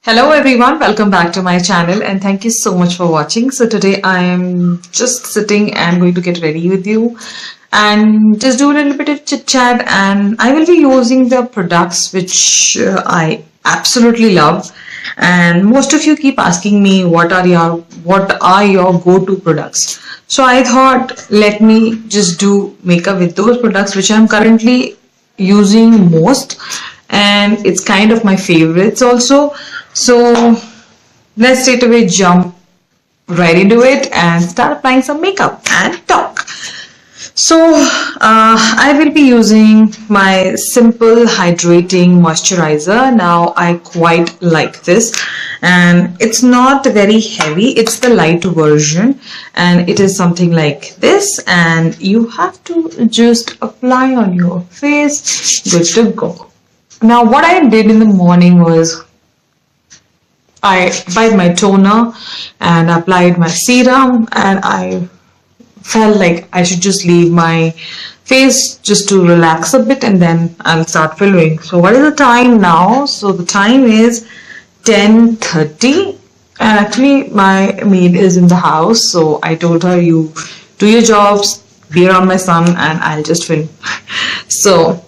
Hello everyone, welcome back to my channel and thank you so much for watching. So today I am just sitting and going to get ready with you and just do a little bit of chit chat, and I will be using the products which I absolutely love, and most of you keep asking me what are your go-to products. So I thought let me just do makeup with those products which I'm currently using most, and it's kind of my favorites also. So let's straight away jump right into it and start applying some makeup and talk. So I will be using my simple hydrating moisturizer. Now I quite like this, and it's not very heavy, it's the light version, and it is something like this, and you have to just apply on your face. Good to go. Now what I did in the morning was I applied my toner and applied my serum, and I felt like I should just leave my face just to relax a bit and then I'll start filming. So what is the time now? So the time is 10:30, and actually my maid is in the house, so I told her, you do your jobs, be around my son, and I'll just film. So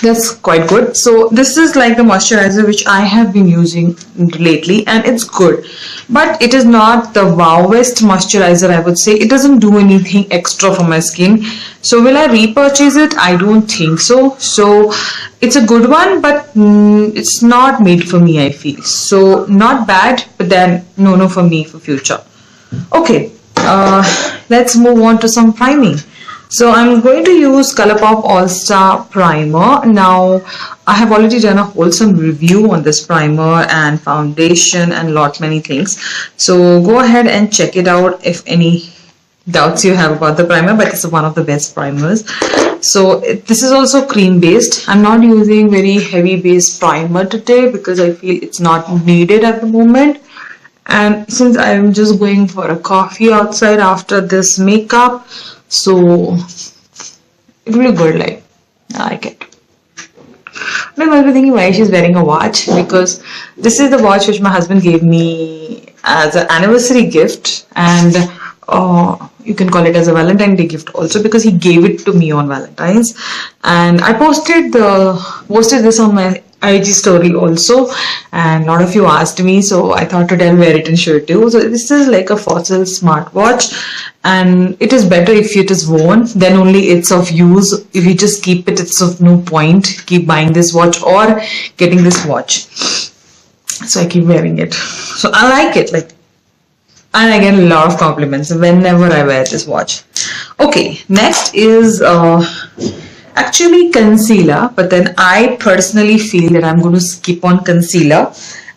that's quite good. So this is like the moisturizer which I have been using lately, and it's good, but it is not the wowest moisturizer, I would say. It doesn't do anything extra for my skin. So will I repurchase it? I don't think so. So it's a good one, but it's not made for me, I feel. So not bad, but then no for me for future. Okay, let's move on to some priming. So I'm going to use Colourpop All Star Primer. Now I have already done a wholesome review on this primer and foundation and many things. So go ahead and check it out if any doubts you have about the primer, but it's one of the best primers. So this is also cream based. I'm not using very heavy base primer today because I feel it's not needed at the moment. And since I'm just going for a coffee outside after this makeup, so it will be good. Like, I like it. I must be thinking why she's wearing a watch, because this is the watch which my husband gave me as an anniversary gift, and you can call it as a Valentine's Day gift also, because he gave it to me on Valentine's. And I posted this on my IG story also, and a lot of you asked me, so I thought today I'll wear it and show it to you. So this is like a Fossil smartwatch, and it is better if it is worn, then only it's of use. If you just keep it, it's of no point keep buying this watch or getting this watch. So I keep wearing it. So I like it, like, and I get a lot of compliments whenever I wear this watch. Okay, next is actually concealer, but then I personally feel that I'm going to skip on concealer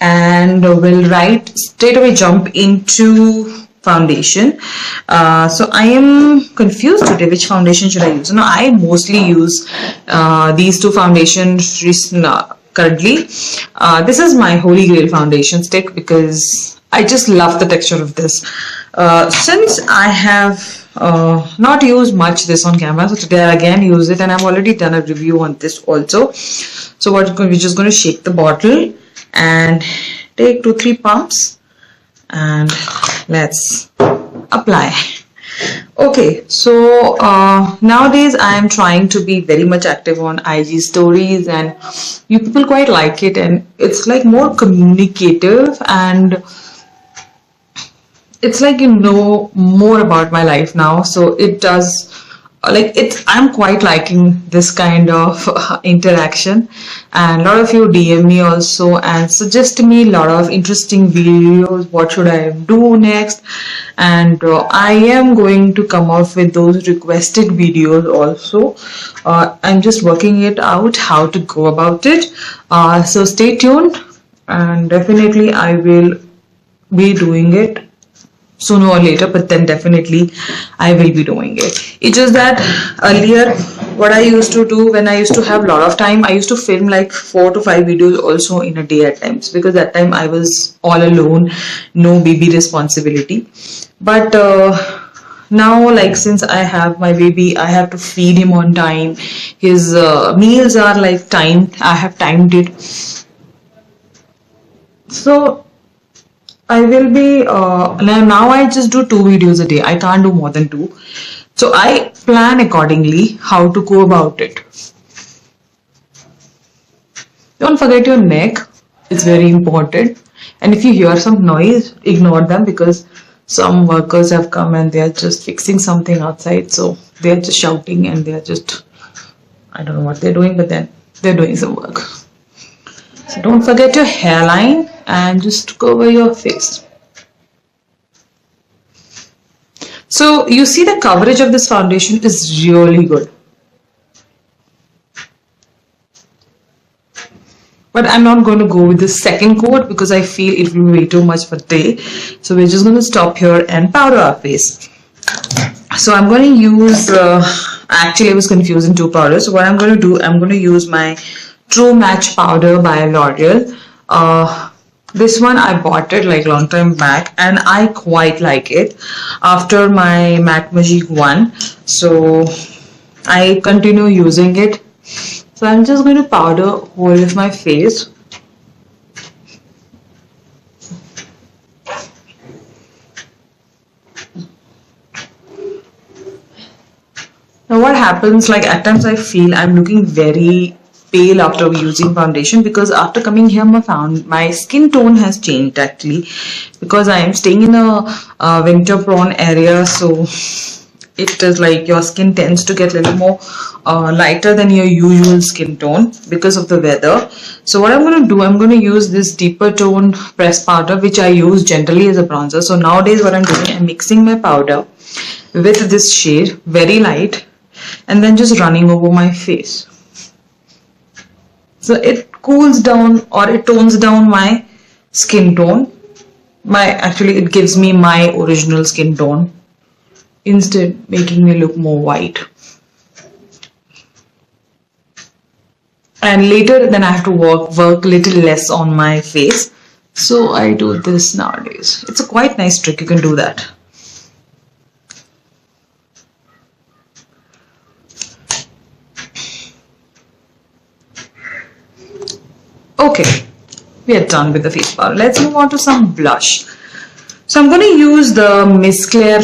and will straight away jump into foundation. So I am confused today which foundation should I use. Now I mostly use these two foundations currently. This is my Holy Grail foundation stick because I just love the texture of this. Since I have not used much this on camera, so today I again use it, and I've already done a review on this also. So we're just going to shake the bottle and take 2-3 pumps and let's apply. Okay, so nowadays I am trying to be very much active on IG stories, and you people quite like it, and it's like more communicative, and it's like you know more about my life now. So it does, like, I'm quite liking this kind of interaction, and a lot of you DM me also and suggest me a lot of interesting videos, what should I do next, and I am going to come up with those requested videos also. I'm just working it out how to go about it, so stay tuned, and definitely I will be doing it sooner or later, but then definitely I will be doing it. It's just that earlier what I used to do when I used to have a lot of time, I used to film like 4 to 5 videos also in a day at times, because that time I was all alone, no baby responsibility. But now, like, since I have my baby, I have to feed him on time. His meals are like timed. I have timed it. So I will be now I just do 2 videos a day. I can't do more than 2. So I plan accordingly how to go about it. Don't forget your neck. It's very important. And if you hear some noise, ignore them, because some workers have come and they are just fixing something outside. So they are just shouting and they are just, I don't know what they're doing, but then they're doing some work. So don't forget your hairline and just cover your face. So you see the coverage of this foundation is really good. But I'm not going to go with the second coat because I feel it will be way too much for today. So we're just going to stop here and powder our face. So I'm going to use, actually I was confusing 2 powders. So what I'm going to do, I'm going to use my True Match powder by L'Oreal. This one I bought it like long time back and I quite like it after my Matte Magic one. So I continue using it. So I'm just going to powder whole of my face. Now what happens, like at times I feel I'm looking very pale after using foundation, because after coming here my skin tone has changed actually, because I am staying in a winter prone area. So it is like your skin tends to get a little more lighter than your usual skin tone because of the weather. So what I'm going to do, I'm going to use this deeper tone pressed powder, which I use generally as a bronzer. So nowadays what I'm doing, I'm mixing my powder with this shade, very light, and then just running over my face. So it cools down or it tones down my skin tone. Actually it gives me my original skin tone, instead making me look more white. And later then I have to work little less on my face. So I do this nowadays. It's a quite nice trick, you can do that. Okay, we are done with the face powder. Let's move on to some blush. So I'm going to use the Miss Claire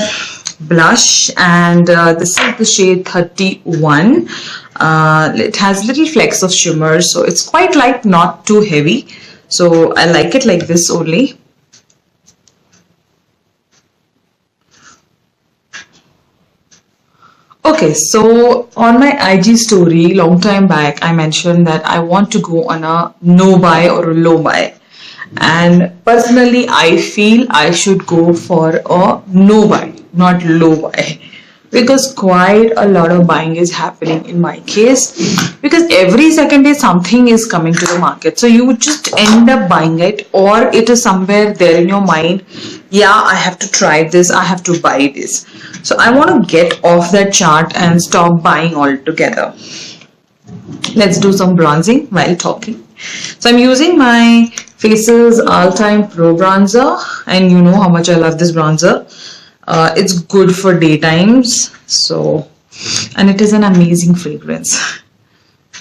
blush, and this is the shade 31. It has little flecks of shimmer, so it's quite light, not too heavy. So I like it like this only. Okay, so on my IG story long time back, I mentioned that I want to go on a no buy or a low buy. And personally, I feel I should go for a no buy, not low buy, because quite a lot of buying is happening in my case, because every second day something is coming to the market. So you would just end up buying it, or it is somewhere there in your mind, yeah, I have to try this, I have to buy this. So I want to get off that chart and stop buying altogether. Let's do some bronzing while talking. So I'm using my Faces All-Time Pro Bronzer, and you know how much I love this bronzer. It's good for daytimes, so, and it is an amazing fragrance.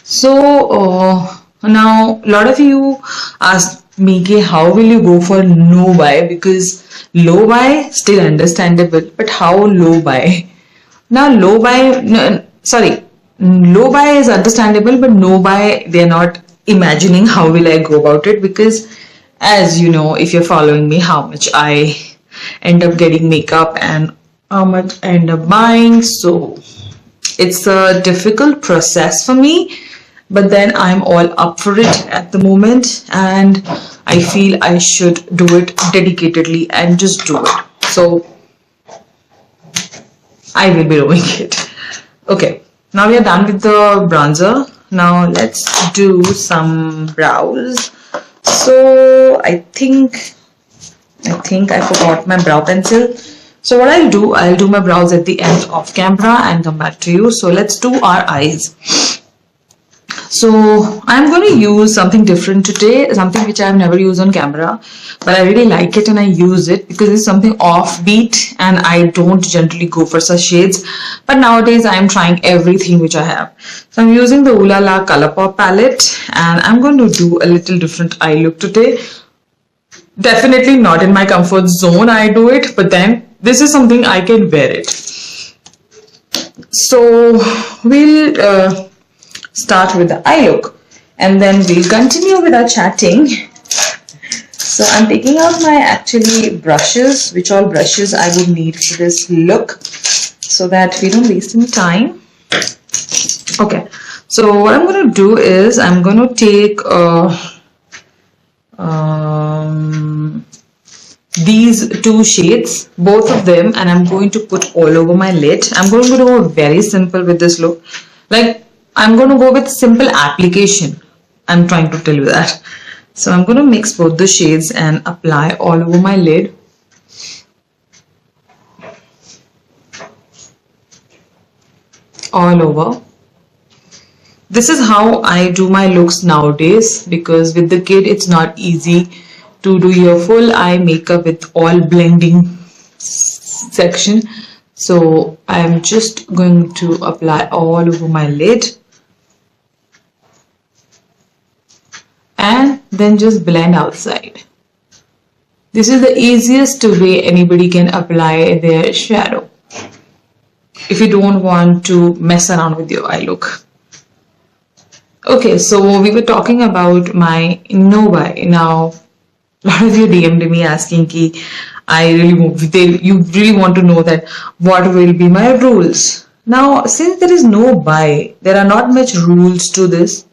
So now a lot of you asked me, how will you go for no buy, because low buy still understandable, but how low buy? Now low buy, no, sorry, low buy is understandable, but no buy, they're not imagining how will I go about it, because as you know, if you're following me, how much I end up getting makeup and how much I end up buying. So it's a difficult process for me, but then I'm all up for it at the moment, and I feel I should do it dedicatedly and just do it. So I will be doing it. Okay, now we are done with the bronzer. Now let's do some brows. So I think I forgot my brow pencil. So what I'll do my brows at the end of camera and come back to you. So let's do our eyes. So I'm going to use something different today, something which I've never used on camera, but I really like it and I use it because it's something offbeat and I don't generally go for such shades. But nowadays I am trying everything which I have. So I'm using the Ooh La La Colourpop palette and I'm going to do a little different eye look today. Definitely not in my comfort zone I do it, but then this is something I can wear it. So we'll start with the eye look and then we'll continue with our chatting. So I'm taking out my actually brushes, which all brushes I would need for this look so that we don't waste any time. Okay, so what I'm going to do is I'm going to take these two shades, both of them, and I'm going to put all over my lid. I'm going to go very simple with this look. Like, I'm going to go with simple application. I'm trying to tell you that. So I'm going to mix both the shades and apply all over my lid. All over. This is how I do my looks nowadays, because with the kid it's not easy to do your full eye makeup with all blending section. So I'm just going to apply all over my lid and then just blend outside. This is the easiest way anybody can apply their shadow if you don't want to mess around with your eye look. Okay, so we were talking about my nobuy. Now, a lot of you DM'd me asking ki you really want to know that what will be my rules. Now, since there is no buy, there are not much rules to this.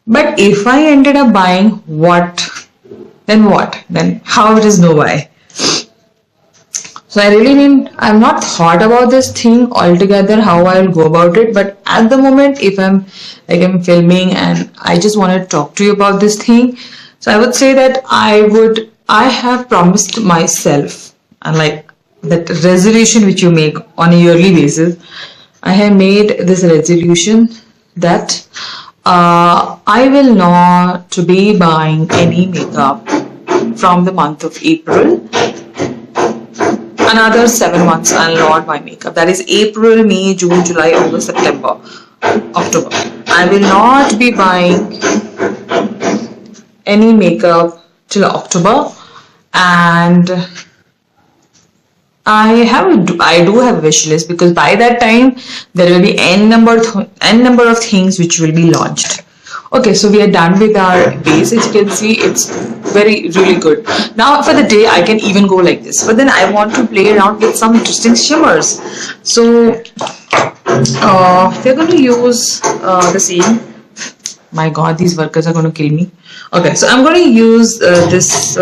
But if I ended up buying what? Then how it is no buy? So I've not thought about this thing altogether, how I'll go about it. But at the moment, if I'm filming and I just want to talk to you about this thing, so I would say that I have promised myself, and like that resolution which you make on a yearly basis, I have made this resolution that I will not be buying any makeup from the month of April. Another 7 months I'll not buy makeup. That is April, May, June, July, August, September, October. I will not be buying any makeup till October, and I do have a wish list, because by that time there will be n number of things which will be launched. Okay, so we are done with our base. As you can see, it's really good. Now for the day I can even go like this, but then I want to play around with some interesting shimmers. So we're going to use the same. My god, these workers are going to kill me. Okay, so I'm going to use this.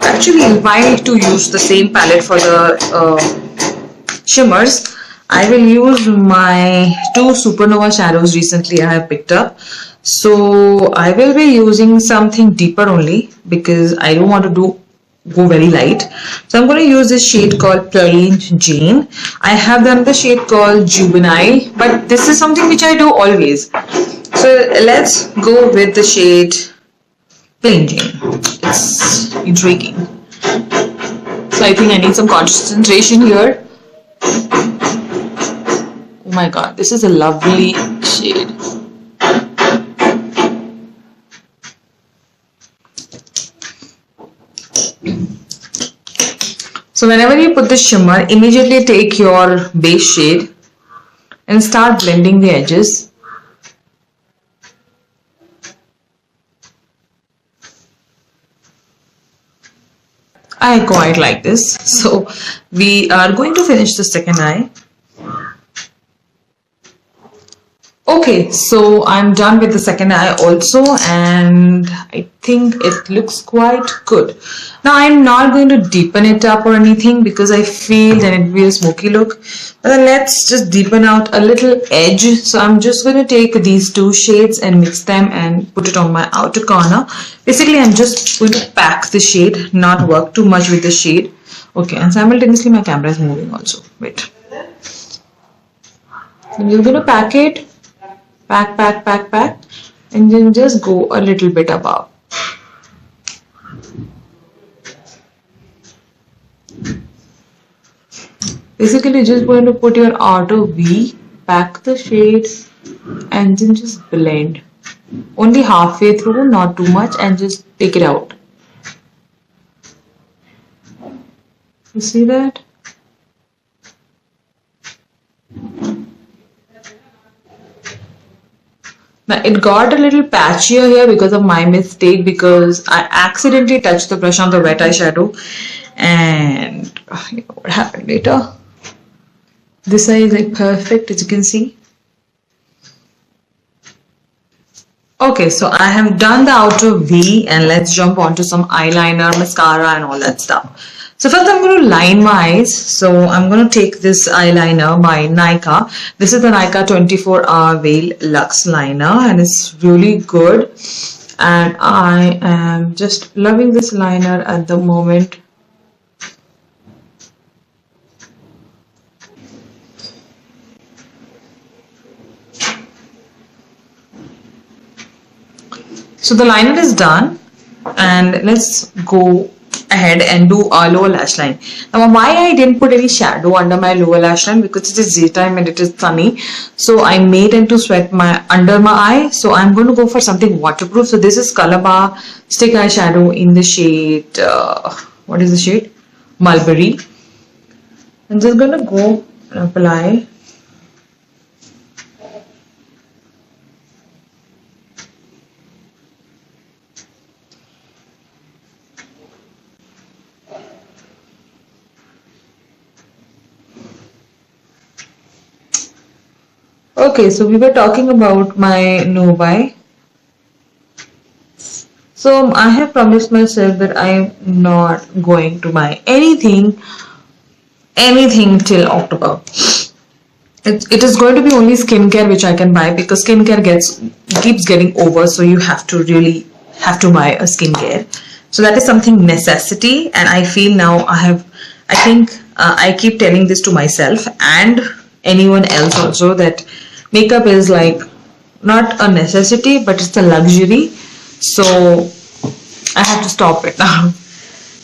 Actually, why to use the same palette for the shimmers? I will use my two Supernova shadows recently I have picked up. So I will be using something deeper only, because I don't want to go very light. So I'm going to use this shade called Plain Jane. I have done the shade called Juvenile, but this is something which I do always. So let's go with the shade Plain Jane. It's intriguing. So I think I need some concentration here. Oh my god, this is a lovely shade. So whenever you put the shimmer, immediately take your base shade and start blending the edges. I quite like this. So we are going to finish the second eye. Okay, so I'm done with the second eye also, and I think it looks quite good. Now I'm not going to deepen it up or anything, because I feel that it will be a smoky look. But then let's just deepen out a little edge. So I'm just going to take these two shades and mix them and put it on my outer corner. Basically, I'm just going to pack the shade, not work too much with the shade. Okay, and simultaneously my camera is moving also. Wait. So you're going to pack it. Pack, and then just go a little bit above. Basically, just going to put your outer V, pack the shade, and then just blend. Only halfway through, not too much, and just take it out. You see that? Now it got a little patchier here because of my mistake, because I accidentally touched the brush on the wet eyeshadow, and you know what happened later. This eye is like perfect, as you can see. Okay, so I have done the outer V, and let's jump onto some eyeliner, mascara and all that stuff. So first I'm going to line my eyes. So I'm going to take this eyeliner by Nykaa. This is the Nykaa 24-hour Veil Luxe Liner, and it's really good. And I am just loving this liner at the moment. So the liner is done, and let's go ahead and do a lower lash line. Now why I didn't put any shadow under my lower lash line, because it is daytime and it is sunny, so I may tend to sweat my under my eye. So I'm going to go for something waterproof. So this is Color Bar Stick Eyeshadow in the shade, what is the shade? Mulberry. I'm just going to go and apply. Okay, so we were talking about my no-buy. So I have promised myself that I am not going to buy anything till October. It is going to be only skincare which I can buy, because skincare keeps getting over, so you have to really buy a skincare. So that is something necessity, and I feel now I keep telling this to myself and anyone else also, that makeup is like not a necessity, but it's a luxury. So I have to stop it now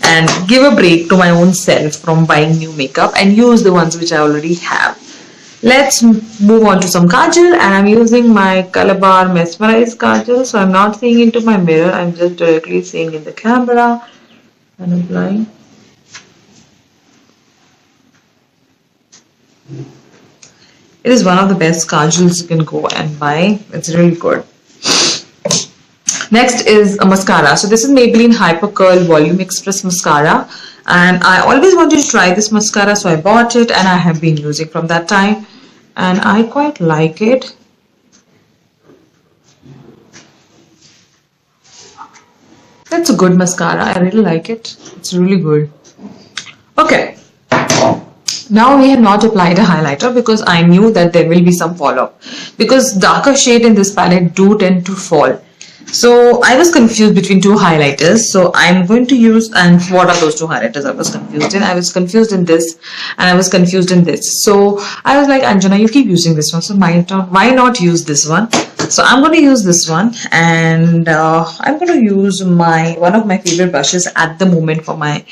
and give a break to my own self from buying new makeup and use the ones which I already have. Let's move on to some kajal, and I'm using my Color Bar Mesmerize kajal. So I'm not seeing into my mirror, I'm just directly seeing in the camera and applying. It is one of the best kajals you can go and buy. It's really good. Next is a mascara. So this is Maybelline Hyper Curl Volume Express Mascara, and I always wanted to try this mascara, so I bought it and I have been using from that time, and I quite like it. That's a good mascara. I really like it. It's really good. Okay. Now we have not applied a highlighter, because I knew that there will be some fall off, because darker shade in this palette do tend to fall. So I was confused between two highlighters. So I'm going to use, and what are those two highlighters I was confused in? I was confused in this and I was confused in this. So I was like, Anjana, you keep using this one, so why not use this one? So I'm going to use this one, and I'm going to use one of my favorite brushes at the moment for my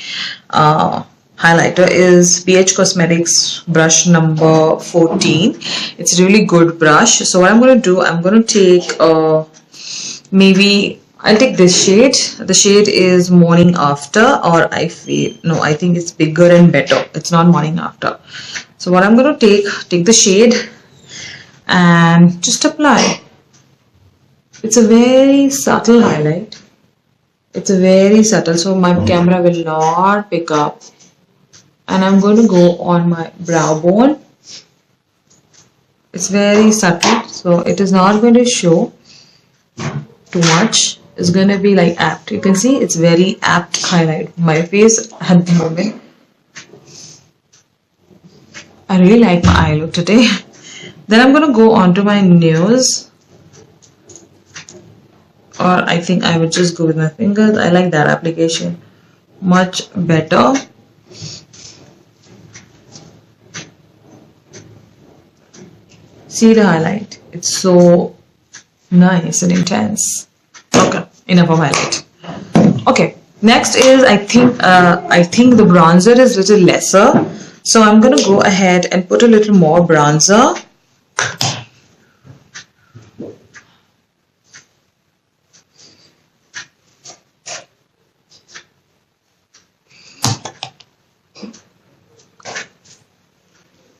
highlighter is BH Cosmetics brush number 14. It's a really good brush. So what I'm going to do, I'm going to take maybe I'll take this shade. The shade is Morning After, or I think it's Bigger and Better. It's not Morning After. So what I'm going to take the shade and just apply. It's a very subtle highlight. It's a very subtle, so my camera will not pick up. And I'm going to go on my brow bone. It's very subtle, so it is not going to show too much. It's going to be like apt. You can see it's very apt highlight my face at the moment. I really like my eye look today. Then I'm going to go on to my nose, or I think I would just go with my fingers. I like that application much better. See the highlight, it's so nice and intense. Okay, enough of highlight. Okay, next is I think the bronzer is a little lesser, so I'm gonna go ahead and put a little more bronzer.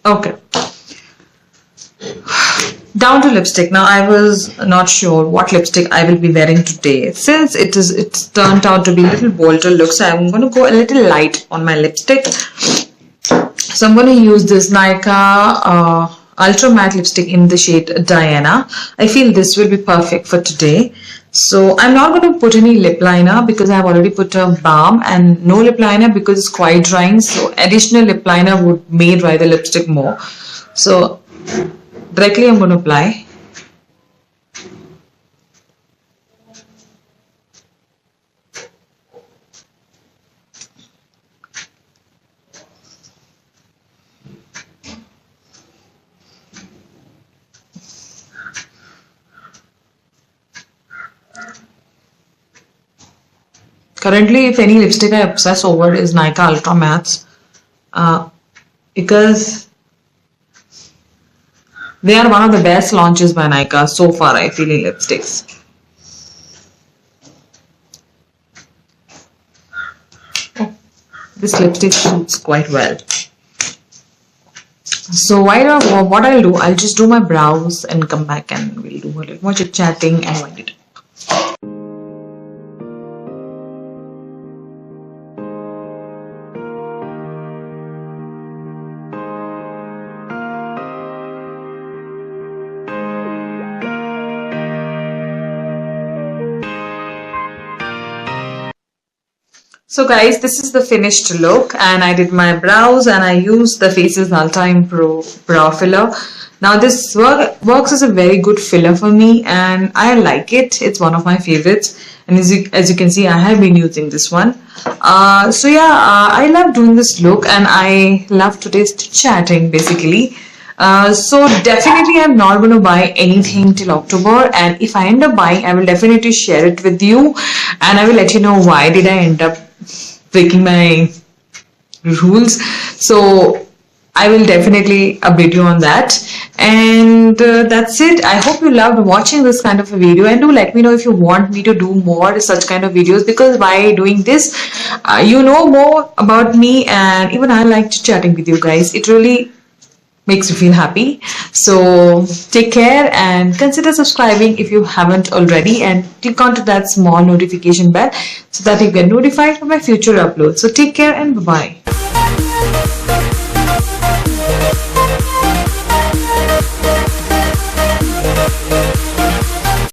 Okay. Down to lipstick. Now I was not sure what lipstick I will be wearing today. Since it's turned out to be a little bolder look, so I'm going to go a little light on my lipstick. So I'm going to use this Nykaa Ultra Matte lipstick in the shade Diana. I feel this will be perfect for today. So I'm not going to put any lip liner because I've already put a balm, and no lip liner because it's quite drying. So additional lip liner may dry the lipstick more. So directly I'm going to apply. Currently, if any lipstick I obsess over is Nykaa Ultra Mattes, because they are one of the best launches by Nykaa so far, I feel, in lipsticks. Oh, this lipstick shoots quite well. So what I'll do, I'll just do my brows and come back and we'll do a little more chit chatting and wind it up. So guys, this is the finished look, and I did my brows and I used the Faces Ultime Pro Brow Filler. Now this works as a very good filler for me and I like it. It's one of my favorites, and as you can see, I have been using this one. So yeah, I love doing this look and I love today's chatting basically. So definitely I'm not going to buy anything till October, and if I end up buying, I will definitely share it with you and I will let you know why did I end up breaking my rules. So I will definitely update you on that. And that's it. I hope you loved watching this kind of a video, and do let me know if you want me to do more such kind of videos, because by doing this you know more about me, and even I like chatting with you guys. It really makes me feel happy. So take care and consider subscribing if you haven't already, and click onto that small notification bell so that you get notified for my future uploads. So take care and bye bye.